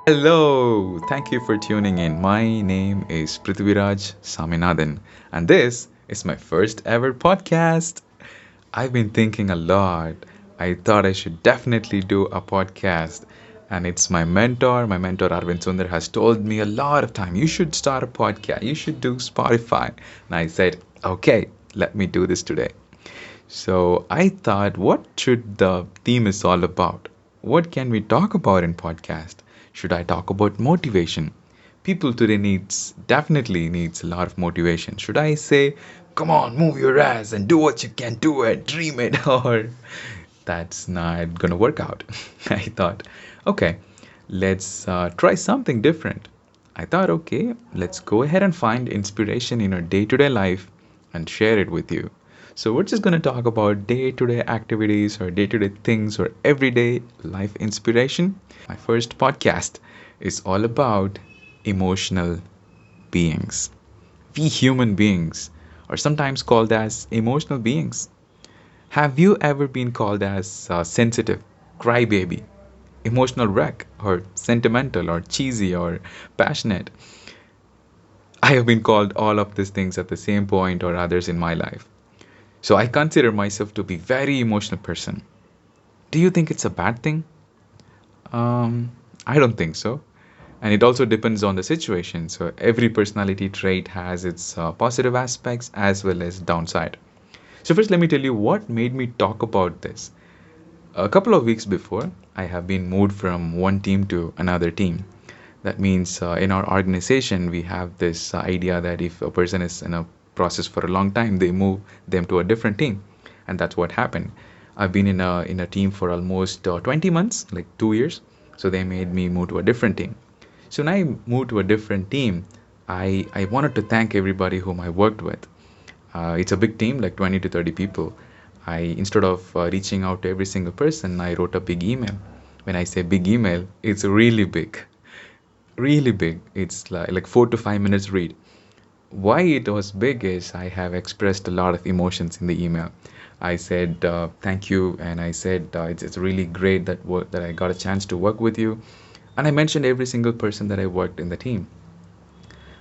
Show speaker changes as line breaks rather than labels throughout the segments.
Hello, thank you for tuning in. My name is Prithviraj Saminathan, and this is my first ever podcast. I've been thinking a lot. I thought I should definitely do a podcast, and it's my mentor Arvind Sundar has told me a lot of time. You should start a podcast. You should do Spotify, and I said, okay, let me do this today. So I thought, what should the theme is all about? What can we talk about in podcast? Should I talk about motivation? People today definitely needs a lot of motivation. Should I say, come on, move your ass and do what you can do it, dream it, or that's not gonna work out. I thought, okay, let's try something different. I thought, okay, let's go ahead and find inspiration in our day to day life and share it with you. So, we're just going to talk about day to day activities or day to day things or everyday life inspiration. My first podcast is all about emotional beings. We human beings are sometimes called as emotional beings. Have you ever been called as sensitive, crybaby, emotional wreck, or sentimental, or cheesy, or passionate? I have been called all of these things at the same point or others in my life. So I consider myself to be very emotional person. Do you think it's a bad thing? Um, I don't think so. And it also depends on the situation. So every personality trait has its positive aspects as well as downside. So first, let me tell you what made me talk about this. A couple of weeks before, I have been moved from one team to another team. That means in our organization, we have this idea that if a person is in a process for a long time, they move them to a different team, and that's what happened. I've been in a team for almost 20 months, like 2 years. So they made me move to a different team. So when I moved to a different team, I wanted to thank everybody whom I worked with. It's a big team, like 20 to 30 people. Instead of reaching out to every single person, I wrote a big email. When I say big email, it's really big, really big. It's like 4 to 5 minutes read. Why it was big is I have expressed a lot of emotions in the email. I said thank you, and I said it's really great that I got a chance to work with you, and I mentioned every single person that I worked in the team.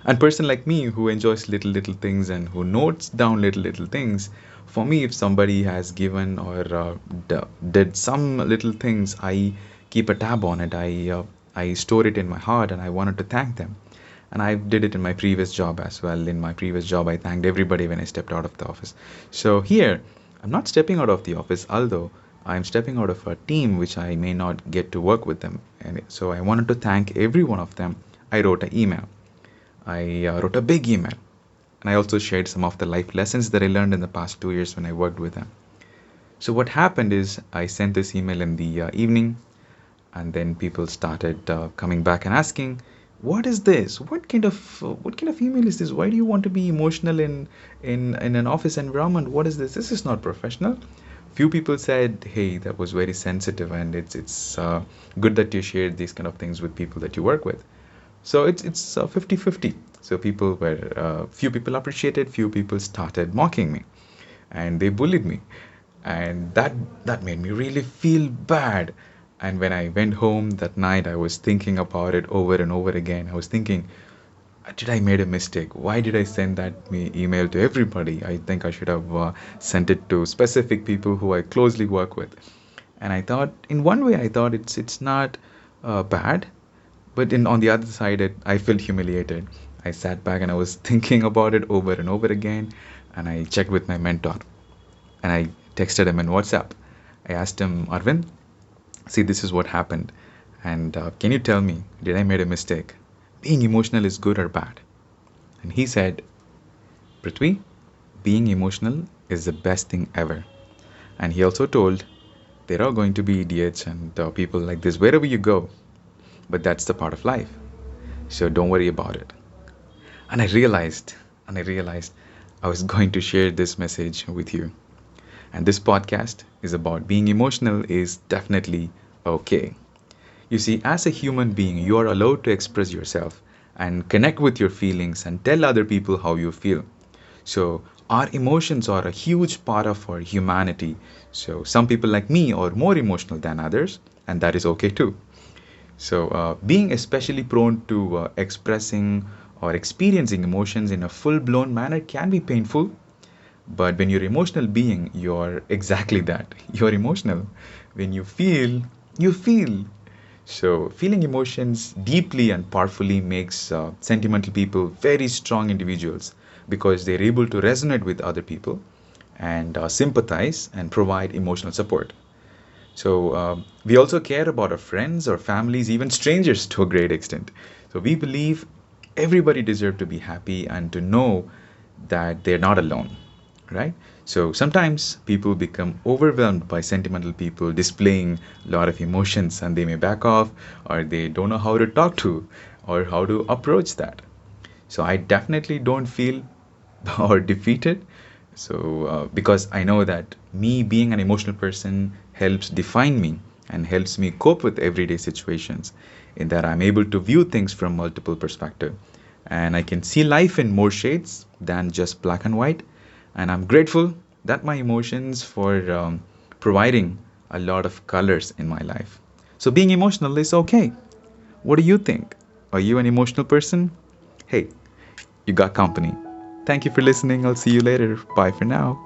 And person like me who enjoys little little things and who notes down little little things, for me, if somebody has given or did some little things, I keep a tab on it. I store it in my heart, and I wanted to thank them. And I did it in my previous job as well. In my previous job, I thanked everybody when I stepped out of the office. So here, I'm not stepping out of the office, although I'm stepping out of a team which I may not get to work with them. And so I wanted to thank every one of them. I wrote an email. I wrote a big email. And I also shared some of the life lessons that I learned in the past 2 years when I worked with them. So what happened is I sent this email in the evening, and then people started coming back and asking, "What is this? What kind of email is this? Why do you want to be emotional in an office environment? What is this? This is not professional." Few people said, "Hey, that was very sensitive, and it's good that you shared these kind of things with people that you work with." So it's 50-50. So few people appreciated, few people started mocking me, and they bullied me, and that made me really feel bad. And when I went home that night, I was thinking about it over and over again. I was thinking, did I made a mistake? Why did I send that email to everybody? I think I should have sent it to specific people who I closely work with. And I thought, in one way, I thought it's not bad, but on the other side, I felt humiliated. I sat back and I was thinking about it over and over again, and I checked with my mentor, and I texted him in WhatsApp. I asked him, Arvind, see, this is what happened, and can you tell me, did I made a mistake? Being emotional is good or bad? And he said, Prithvi, being emotional is the best thing ever. And he also told, there are going to be idiots and people like this wherever you go, but that's the part of life. So don't worry about it. And I realized I was going to share this message with you. And this podcast is about being emotional is definitely okay. You see, as a human being, you are allowed to express yourself and connect with your feelings and tell other people how you feel. So, our emotions are a huge part of our humanity. So, some people like me are more emotional than others, and that is okay too. So, being especially prone to expressing or experiencing emotions in a full blown manner can be painful. But when you're emotional being, you're exactly that. You're emotional. When you feel. So, feeling emotions deeply and powerfully makes sentimental people very strong individuals because they're able to resonate with other people and sympathize and provide emotional support. So, we also care about our friends, our families, even strangers to a great extent. So, we believe everybody deserves to be happy and to know that they're not alone, right? So, sometimes people become overwhelmed by sentimental people displaying a lot of emotions and they may back off or they don't know how to talk to or how to approach that. So I definitely don't feel or defeated. So because I know that me being an emotional person helps define me and helps me cope with everyday situations in that I'm able to view things from multiple perspective and I can see life in more shades than just black and white. And I'm grateful that my emotions for providing a lot of colors in my life. So being emotional is okay. What do you think? Are you an emotional person? Hey, you got company. Thank you for listening. I'll see you later. Bye for now.